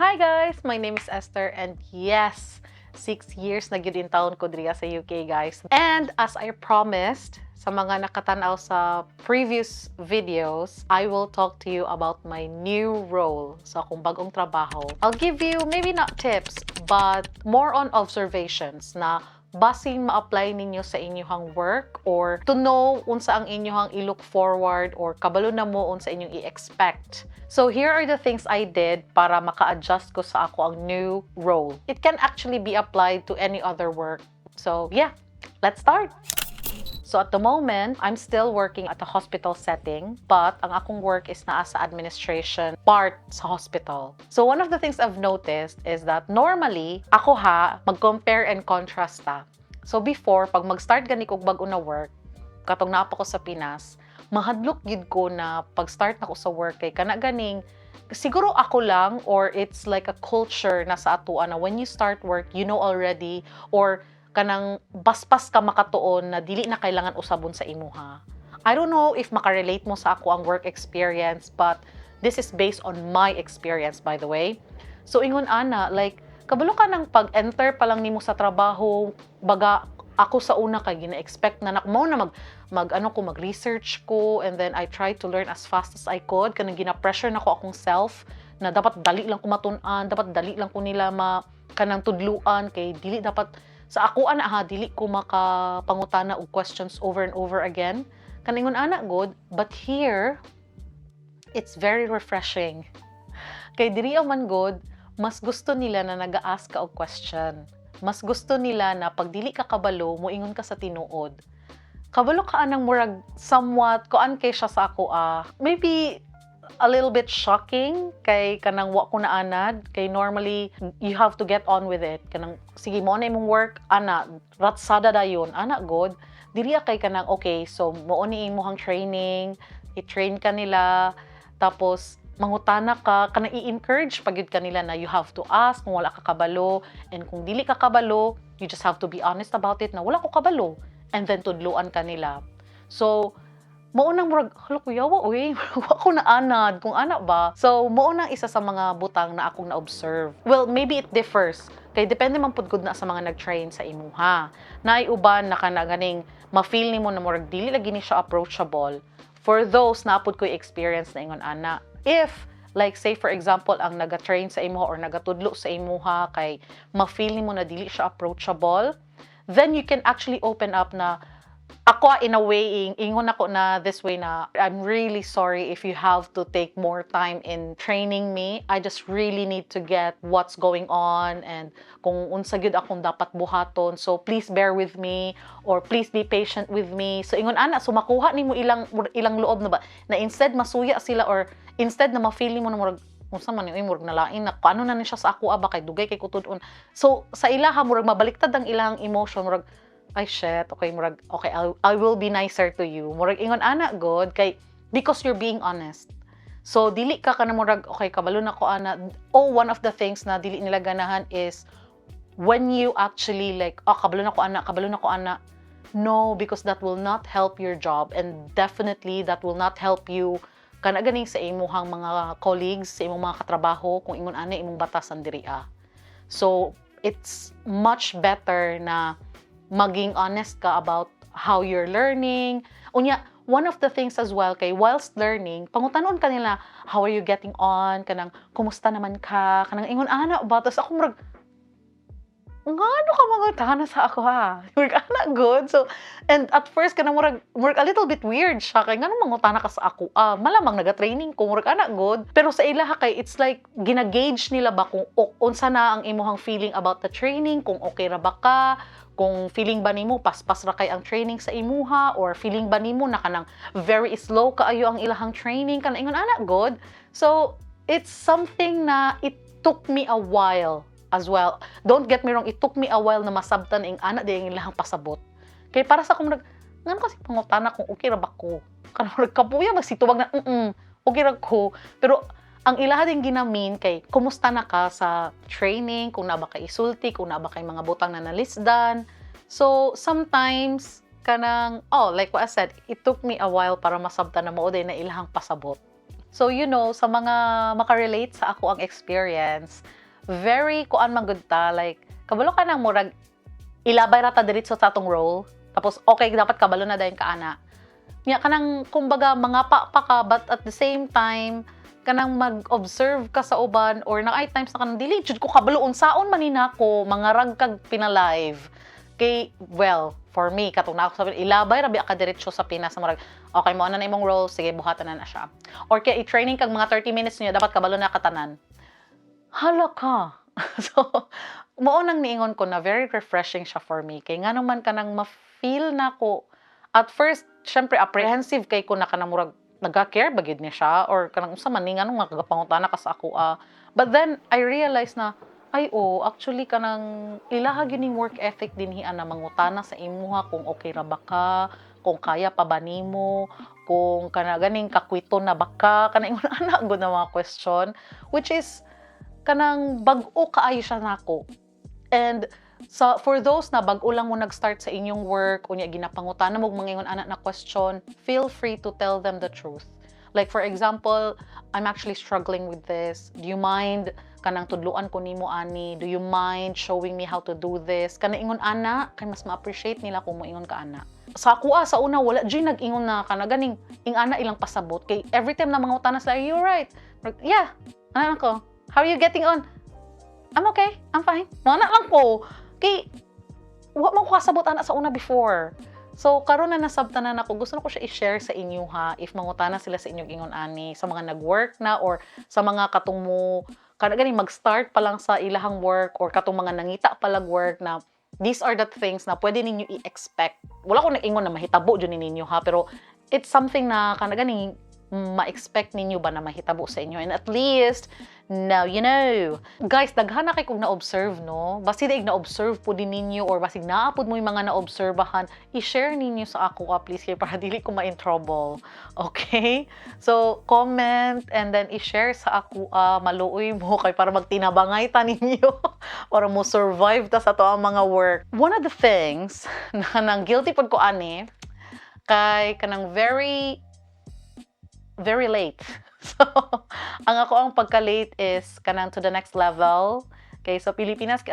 Hi guys! My name is Esther and yes, 6 years na gyud in taon ko diriya sa UK guys. And as I promised sa mga nakatanaw sa previous videos, I will talk to you about my new role sa akong bagong trabaho. I'll give you maybe not tips but more on observations na basing ma-apply ninyo sa inyong work or to know unsa ang inyong i-look forward or kabalo na mo unsa inyong i-expect. So here are the things I did para maka-adjust ko sa ako ang new role. It can actually be applied to any other work. So yeah, let's start! So at the moment, I'm still working at a hospital setting, but ang akong work is naa sa administration part sa hospital. So one of the things I've noticed is that normally, ako mag-compare and contrast ta. So before, pag mag-start gani kog bag-o na work, katong naa pa ko sa Pinas, mahadlok gid ko na pag-start na ko sa work kay kana ganing siguro ako lang or it's like a culture na sa atoa na when you start work, you know already or kanang baspas ka makatuon na dili na kailangan usabon sa imuha. I don't know if makarelate mo sa ako ang work experience, but this is based on my experience, by the way. So, ingon ana, like, kabalo ka ng pag-enter pa lang nimo sa trabaho, baga, ako sa una kay gina-expect na mo na mag-research ko, and then I try to learn as fast as I could. Kanang gina-pressure na ko akong self, na dapat dali lang ko matun-an, dapat dali lang ko nila kanang tudluan, kay dili dapat sa ako dili ko makapangutana og questions over and over again. Kaningon ana good, but here it's very refreshing. Kay diri man good, mas gusto nila na naga-ask ka og question. Mas gusto nila na pag dili ka kabalo, moingon ka sa tinuod. Kabalo ka anang murag somewhat kuan kay siya sa ako maybe a little bit shocking kay kanang wa ko na anad kay normally you have to get on with it kanang sige mo na imong work ratsada dayon good diri kay kanang okay so mo ni imong training i-train ka nila tapos mangutana ka kanang i-encourage pagyud kanila na you have to ask kung wala ka kabalo and kung dili ka kabalo you just have to be honest about it na wala ko kabalo and then tudluan kanila. So maunang murag, hala kuya, ako na anad, kung ana ba? So, maunang isa sa mga butang na akong na-observe. Well, maybe it differs. Kaya depende man pud gud na sa mga nag-train sa imuha. Naay uban na ganing ma-feel nimo na murag dili lagi ni siya approachable. For those na pud ko experience na ingon ana. If like say for example ang naga-train sa imuha or nagatudlo sa imuha kay ma-feel nimo na dili siya approachable, then you can actually open up na ako in a way, ingon ako na this way na I'm really sorry if you have to take more time in training me. I just really need to get what's going on and kung unsa gyud akong dapat buhaton. So please bear with me or please be patient with me. So ingon ana, so makuha nimo ilang loob na ba na instead masuya sila or instead na ma-feel nimo na murag unsa man yung murag nalain na paano na ni siya sa ako ba kay dugay kay kutud-on. So sa ilaha murag mabaliktad ang ilang emotion murag ay shit, okay, murag, okay, I will be nicer to you. Murag, ingon ana, good, kay, because you're being honest. So, dili ka na murag, okay, kabalo na ko ana. Oh, one of the things na dili nila ganahan is, when you actually like, kabalo na ko ana. No, because that will not help your job. And definitely, that will not help you kana ganing sa imuhang mga colleagues, sa imong mga katrabaho, kung ingon ana, imong batasan diri. So, it's much better na maging honest ka about how you're learning. Unya, one of the things as well kay whilst learning, pangutanon ka nila, how are you getting on? Kanang, kumusta naman ka? Kanang ingon, ana ba? Tapos ako murag, ngano ka mga tana sa ako Murag, ana good. So, and at first, kanang murag a little bit weird siya. Kay ngano mangutana ka sa ako? Malamang naga-training ko, murag ana good. Pero sa ilaha kay, it's like, gina-gauge nila ba kung unsa na ang imuhang feeling about the training, kung okay ra ba ka, kung feeling ba nimo paspas ra kay ang training sa imuha or feeling ba nimo na kanang very slow kaayo ang ilahang training kanang ingon ana good. So it's something na it took me a while as well. Don't get me wrong, it took me a while na masabtan ing ana di ang ilahang pasabot. Kay para sa akong ngano kasi pangutana kung okay ra ba ko. Kanang kapuya magsitubag na okay ra ko. Pero ang ilaha din ginamin kay kumusta na ka sa training, kung na ba kay isulti, kung na ba kay mga butang na nalisdan. So sometimes kanang like what I said, it took me a while para masabtan na mao day na ilahang pasabot. So, sa mga makarelate sa ako ang experience, very kuan man gud ta, like, kabalo ka nang murag, ilabay rata diretso sa atong role, tapos okay, dapat kabalo na dayon ka ana. Nya kanang kumbaga mangapa pa ka, but at the same time, kanang mag-observe ka sa uban, or na ay times na kanang dili jud ko kabalo unsaon man nako mangarag kag pinalive. Kay, well, for me, katong na ako sabi, ilabay rabi ka diretso sa pinas sa murag, okay mo na imong role, sige buhatan na siya. Or kaya i-training kag mga 30 minutes niya, dapat kabalo na katanan. Hala ka. So, mao nang niingon ko na very refreshing siya for me. Kay nga naman kanang ma-feel na ko. At first, syempre apprehensive kay ko na kanang murag nagka-care ba gid niya siya, or kanang unsa man ni nganong magagapangutana ka sa ako. But then I realized na actually kanang ilaha gyud ning work ethic dinhi ana mangutana sa imuha kung okay ra ba ka, kung kaya pa ba nimo, kung kana ganing kakwito na baka, kana ingon ana gud na mga question, which is kanang bag-o kaayo siya nako. And for those na bag-o lang mo nag-start sa inyong work, unya ginapangutana mo mangingon ana na question, feel free to tell them the truth. Like for example, I'm actually struggling with this. Do you mind kanang tudluan ko nimo ani? Do you mind showing me how to do this? Kana ingon ana, kay mas ma-appreciate nila kung moingon ka ana. Sa ako sa una wala jud nag-ingon na kana ganing ing ana ilang pasabot kay every time na mangutana sila, you right? Yeah. Ano ko? How are you getting on? I'm okay. I'm fine. Mana lang ko. Kay wa man ko kasabot ana sa una before. So, karon na nasabtanan ako, gusto na ko siya i-share sa inyo ha, if mangutana sila sa inyong ingon ani, sa mga nag-work na, or sa mga katong mo, ganing mag-start pa lang sa ilahang work, or katong mga nangita palag work na, these are the things na pwede ninyo i-expect. Wala ko nag-ingon na mahitabo dyan ninyo ha, pero it's something na ganing ma-expect ninyo ba na mahitabo sa inyo. And at least, now you know. Guys, daghan na kay kung na-observe, no? Basig daig na-observe po din ninyo, or basig naapod mo yung mga na-obserbahan, i-share ninyo sa ako please, kaya para dili ko ma-in trouble. Okay? So, comment, and then i-share sa ako, maluoy mo, kay para magtinabangay ta ninyo, para mo survive ta sa to ang mga work. One of the things, na nang guilty pod ko ani, kay kanang very late. So, ang ako ang pagka-late is kanang to the next level. Okay, so Pilipinas,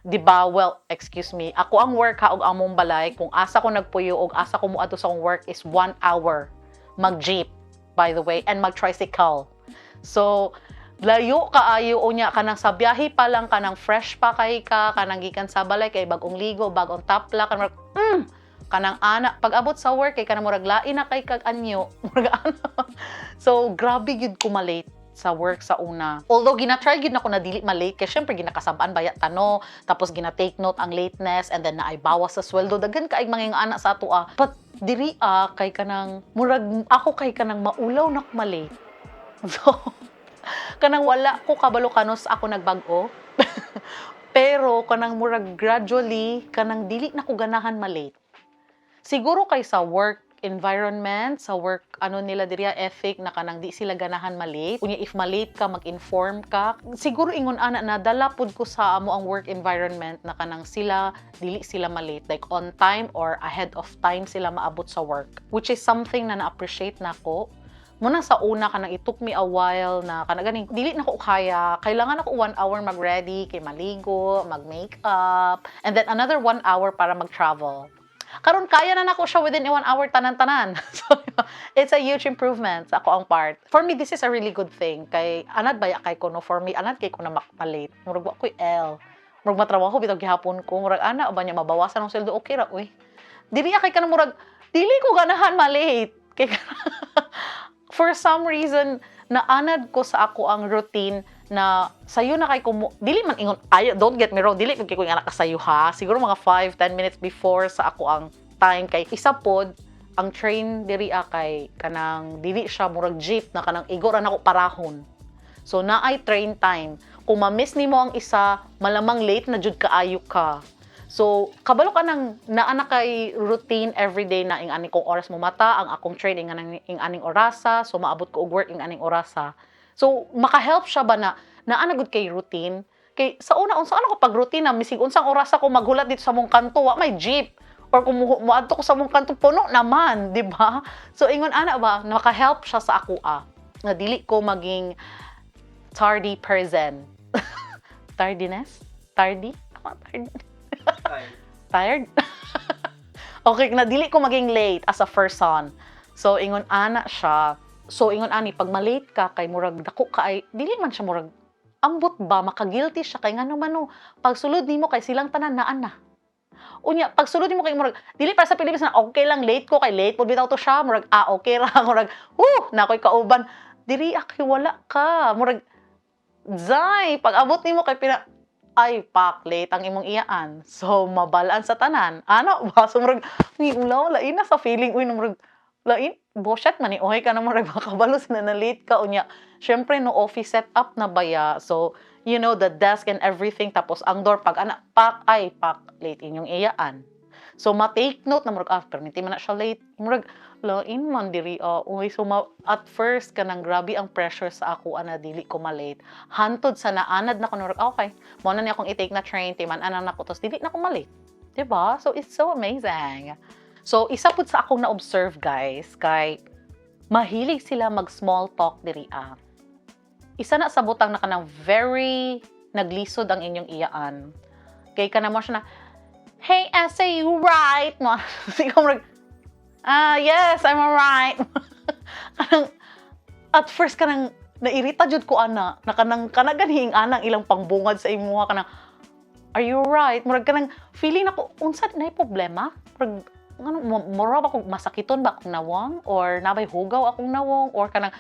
di ba, well, excuse me, ako ang work ha, og among balay, kung asa ko nagpuyo, og asa ko muadto sa akong work is 1 hour. Mag-jeep, by the way, and mag-tricycle. So, layo kaayo unya kanang sa biyahe pa lang, kanang fresh pa kay ka, kanang gikan sa balay, kay bagong ligo, bagong tapla, kanang kanang ana pag-abot sa work kay kanang murag lain na kay kag anyo murag ana. So grabe gyud ko malate sa work sa una. Although gina-try gyud nako na dili malate kay syempre ginakasab-an baya tano, tapos gina-take note ang lateness, and then naay bawas sa sweldo, daghan kaay mga ana sa ato but diri kay kanang murag ako kay kanang maulaw na malate. So kanang wala ko kabalo kanos ako nagbag-o. Pero kanang murag gradually kanang dili na ko ganahan malate. Siguro kay sa work environment, sa work nila diriya ethic na kanang di sila ganahan malate. Unya if malate ka, mag-inform ka. Siguro ingon ana na dala pud ko sa amo ang work environment na kanang dili sila malate, like on time or ahead of time sila maabot sa work, which is something na na-appreciate nako. Muna sa una kanang it took me a while na kanang ganing dili na ko kaya, kailangan ako 1 hour mag-ready kay maligo, mag-makeup, and then another 1 hour para mag-travel. Karon kaya na nako siya within 1 hour tanan-tanan. So, it's a huge improvement sa ako ang part. For me, this is a really good thing. Kay anad baya kay ko no, for me anad kay ko na makalate. Murag wa ko'y murag matrabaho bitog gihapon ko, murag ana ba niya mabawasan ang sweldo, okay ra uy. Dili kay kanang murag dili ko ganahan malate. Kay for some reason naanad ko sa ako ang routine na sayo na kay ko dili man ingon don't get me wrong, dili kay ko nga nakasayo ha, siguro mga 5-10 minutes before sa ako ang time, kay isa pod ang train diri kay kanang dili siya murag jeep na kanang igora na ko parahon, so naay train time, kung ma-miss nimo ang isa malamang late na jud kaayo ka. So, kabalo ka nang naana kay routine everyday na ing aning kong oras mo mata, ang akong train ing aning orasa, so maabot ko og work ing aning orasa. So, maka-help siya ba na naana gud kay routine? Kay sa una unsa ano ko pag routine na misig unsang orasa ko maghulat dito sa mong kanto, wa may jeep. Or kung muadto ko sa mong kanto puno naman, di ba? So, ingon ana ba, maka-help siya sa ako nga dili ko maging tardy person. Tardiness? Tardy? Tired? Okay, na dili ko maging late as a person. So, ingon ana siya. So, ingon ani, pag malate ka, kay murag dako ka ay, dili man siya murag, ambot ba, makagilty siya, kay nga naman no, pag sulod nimo kay silang tanan naan na. Unya, pag sulod nimo kay murag, dili para sa Pilipinas na, okay lang, late ko, kay late po bitaw to siya, murag, okay ra, murag, nakoy kauban, dili aki, wala ka, murag, zay, pag abot nimo kay ay, pak, late ang imong iyaan. So, mabalaan sa tanan. Ano ba? So, murag, ulaw, lain na sa feeling, murag, lain, bullshit man, okay ka na murag, makabalo sila na late ka. Unya, syempre, no office setup na baya. So, you know, the desk and everything. Tapos, ang door, pag anak, pak, late inyong iyaan. So, ma-take note na murag, perminti man na siya late. Murag, lain man diri so at first kanang grabe ang pressure sa ako ana dili ko malate hantod sa naanad na ko okay mo na ni akong i-take na train timan anang nako tos dili na ko malate, diba? So it's so amazing. So isa pud sa akong na-observe guys kay mahilig sila mag small talk diri isa na sa butang na kanang very naglisod ang inyong iyaan kay kana mo siya na hey essay you right mo siguro yes, I'm alright. At first, kanang nairita jud ko ana, na kanang ganhing anang ilang pangbungad sa imuha kanang, are you alright? Murag kanang feeling ako, unsa na problema? Murag, mura ba kung masakiton ba akong nawong? Or nabay hugaw akong nawong? Or kanang,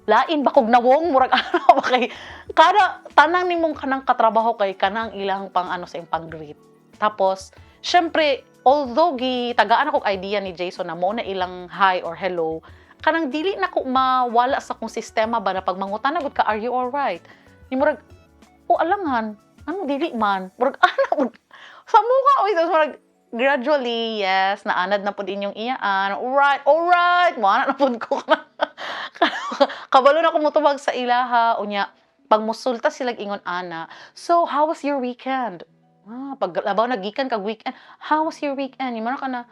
lain ba kong nawong? Murag ano ba kay, kada tanang nimong kanang katrabaho kay kanang ilang pang sa iyong pang-greet. Tapos, syempre, although tagaan ako idea ni Jason na mo na ilang hi or hello, kanang dili na ko mawala sa kung sistema ba na pag mangutanagod ka, are you alright? Ni murag, alangan, ano dili man? Murag, sa mukha, tapos murag, gradually, yes, naanad na po din yung iyaan, alright, mana na po ko ka kabalo na ko mutubag sa ilaha, unya, pag musulta sila ingon ana, so, how was your weekend? Pag labaw nagikan kag weekend, how was your weekend? Yung ka na,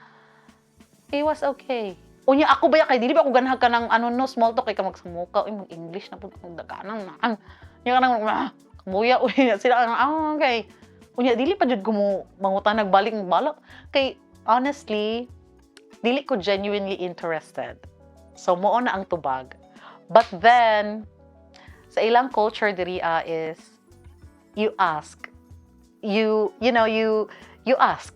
it was okay. Unya ako ba kay dili ba ako ganhag ka ng small talk kay ka magsamuka, mag English na pud akong daganang naan. Nya kanang kamuya unya sila okay. Unya dili pa jud ko mo mangutan nagbalik balak kay honestly dili ko genuinely interested. So mo na ang tubag. But then sa ilang culture diri is you ask. You ask.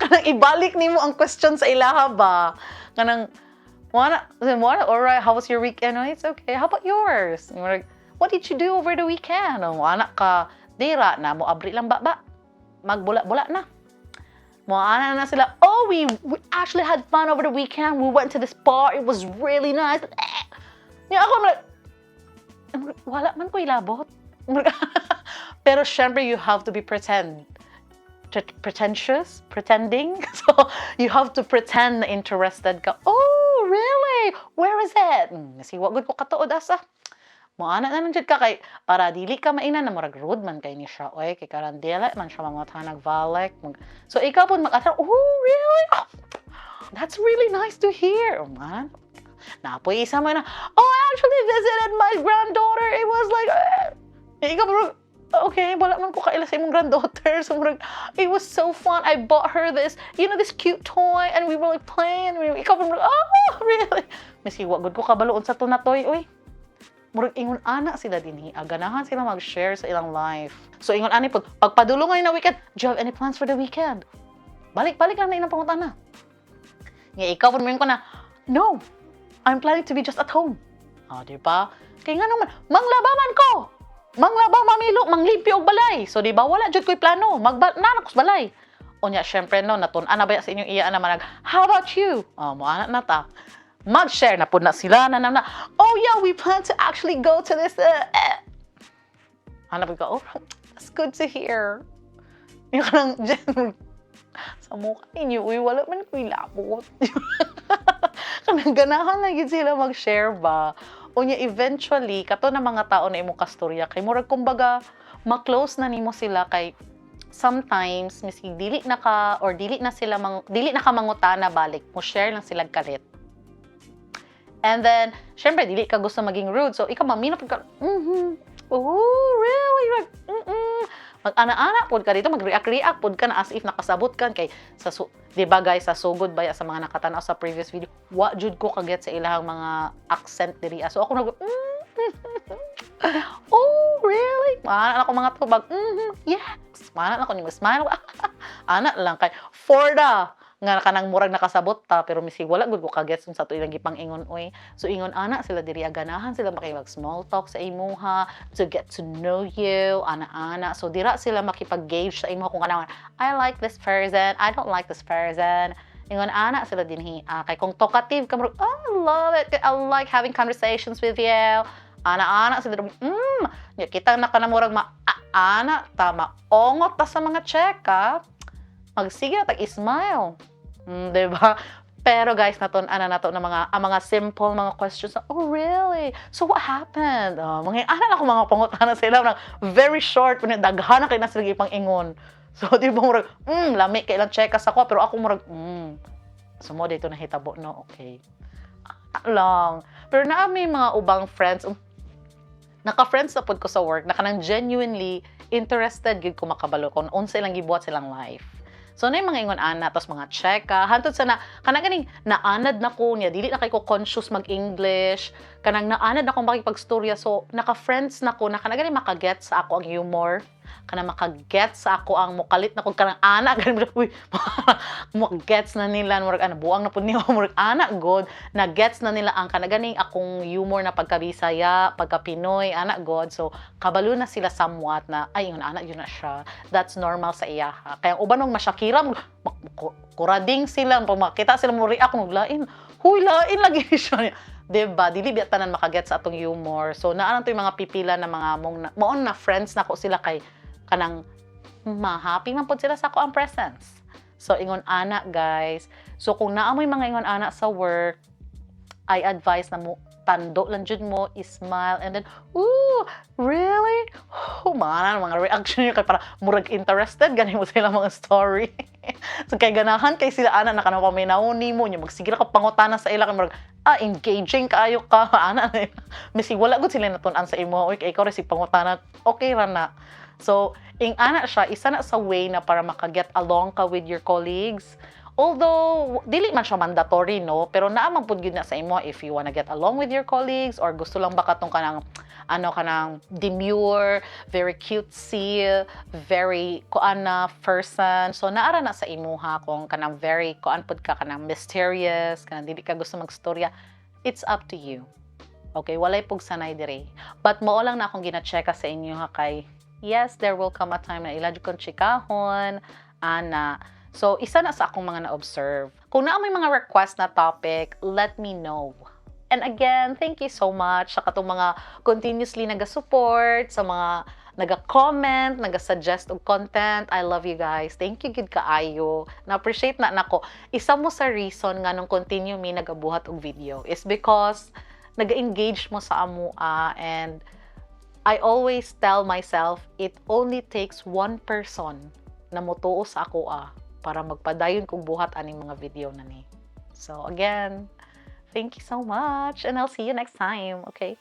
Kanang ibalik nimo ang question sa ilaha ba? Kanang, alright, how was your weekend? Oh, it's okay. How about yours? What did you do over the weekend? Anak ka, dira na, mo abri lang ba? Magbula-bula na. Mo na sila, we actually had fun over the weekend. We went to this bar. It was really nice. Ako, wala man ko ilabot. Pero syempre, you have to be pretending. So, you have to pretend na interested ka. Oh, really? Where is it? Nasiwa gud ko katuod asa. Moana na nandiyan ka kay, para dili ka mainan na murag rude man kay ni siya. Oy, kay karandela man siya mangutanag valek. So, ikaw po mag-asaw, oh, really? Oh, that's really nice to hear. Oh, man. Napoy isa mo na, I actually visited my granddaughter. It was like, ikaw po, okay, wala man ko kaila sa imong granddaughter. So, it was so fun. I bought her this, this cute toy, and we were like playing. Ikaw po, really? Masiwa, good ko kabaloon sa tunatoy. Uy, murag ingon ana sila dinhi. Ganahan sila mag-share sa ilang life. So, ingon ani po, pagpadulong ngayon na weekend, do you have any plans for the weekend? Balik lang na inang pangutana. Nga, ikaw po ko na, no, I'm planning to be just at home. Diba? Kaya nga naman, manglabaman ko! Manglaba, mamilo, manglimpyo og balay. So, di ba, wala jud ko'y plano. Nanak sa balay. Unya, syempre, natun-an na ba sa inyong iya na manag, how about you? Mo anak na ta. Mag-share na po na sila na, oh yeah, we plan to actually go to this, Hanap ko, that's good to hear. Yung kanang, sa mukha ninyo, wala man ko'y labot. Kanang ganahan na yun sila mag-share ba? Unya eventually kato na mga tao na imong kastorya kay murag kumbaga ma-close na nimo sila kay sometimes miski dili na ka mangutana balik mo share lang sila kalit And then, syempre, dili ka gusto maging rude. So, ikaw maminap ka, oh, really? Like, mag-ana-ana pod ka dito, mag-react-react pod ka na as if nakasabot ka. Kay, di ba guys, sa sugod ba sa mga nakatanaw sa previous video, wa jud ko kaget sa ilahang mga accent diri. So, ako oh, really? Mana ako mga tubag, yes. Mana ako ni smile. Ana lang kay, Forda. Nga kanang murag nakasabot ta pero misi wala gud ko kagets sa to ilang gipang-ingon oy. So ingon ana sila diri ganahan sila makipag small talk sa imuha to get to know you ana. So dira sila makipag-gauge sa imuha kung kanang I like this person, I don't like this person. Ingon ana sila dinhi kay kung talkative ka murag I love it, I like having conversations with you. Ana sila kita na kanang murag ana tama ongot ta sa mga check ka. Magsige tag-smile. Diba? Pero guys, nato na mga simple mga questions. Oh, really? So what happened? Mga ana ako mga pangutana sila ng very short, daghan na kay na sila ipang-ingon. So, di ba murag, lami kailan check sa ako, pero ako murag, so mo dito nahitabo, no? Okay. Lang. Pero may mga ubang friends, naka-friends na pod ko sa work, na kanang genuinely interested gid ko makabalo kung unsa ilang gibuhat silang life. So, na yung mga ingon ana, tapos mga cheka, hantod sa kanang ganing, naanad na ko niya, dili na kay ko conscious mag-English, kanang naanad na ko makipag-storya, so, naka-friends na ko, na kanang ganing makaget sa ako ang humor, kanang makaget sa ako ang mukalit na ko, kanang ana, ganing, uy, gets na nila, murag, buang na po niyo, murag, ana, god, na gets na nila ang kanang ganing akong humor na pagka-Bisaya, pagka-Pinoy, ana, god, so, kabalo na sila somewhat na, ay, yun, ana, yun na siya, that's normal sa iya, kaya uban nung masyakira, kurading sila, pag makita sila mo react, lain, huy, lain lagi siya. Diba? Dili biya tanan makaget sa atong humor. So, naanan to yung mga pipila na mga moon na friends na ko sila kay kanang happy man pod sila sa ako ang presence. So, ingon ana, guys. So, kung naamoy mga ingon ana sa work, I advise na mo, tando lang jud mo, smile, and then, ooh, really? Oh, mga reaction nyo kay para murag interested, ganin mo sila mga story. So, kay ganahan, kay sila, ana, nakanapaminauni mo, nyo, magsigila ka pangutana sa ila, kay murag, engaging kaayo ka, ana, misi, wala gud sila natunan sa imo, kay ikaw rin si pangutana, okay ra na. So, ana siya, isa na sa way na para makaget along ka with your colleagues. Although, dili man siya mandatory, no? Pero naaman po yun na sa imo if you wanna get along with your colleagues or gusto lang baka itong kanang, kanang demure, very cutesy, very kuana person. So, naara na sa imuha kung kanang very kuan pod ka, kanang mysterious, kanang dili ka gusto magstorya. It's up to you. Okay? Walay pog sanay dire. But mao lang na akong gina-checka sa inyo ha kay, yes, there will come a time na iladyo kong chikahon, ana. So, isa na sa akong mga na-observe. Kung may mga request na topic, let me know. And again, thank you so much sa katong mga continuously naga-support, sa mga naga-comment, naga-suggest og content. I love you guys. Thank you gid kaayo. Na-appreciate na nako. Isa mo sa reason nga nung continue mi nagabuhat og video is because naga-engage mo sa amua, and I always tell myself, it only takes one person na motuo sa ako para magpadayon kong buhat aning mga video na ni. So again, thank you so much and I'll see you next time, okay?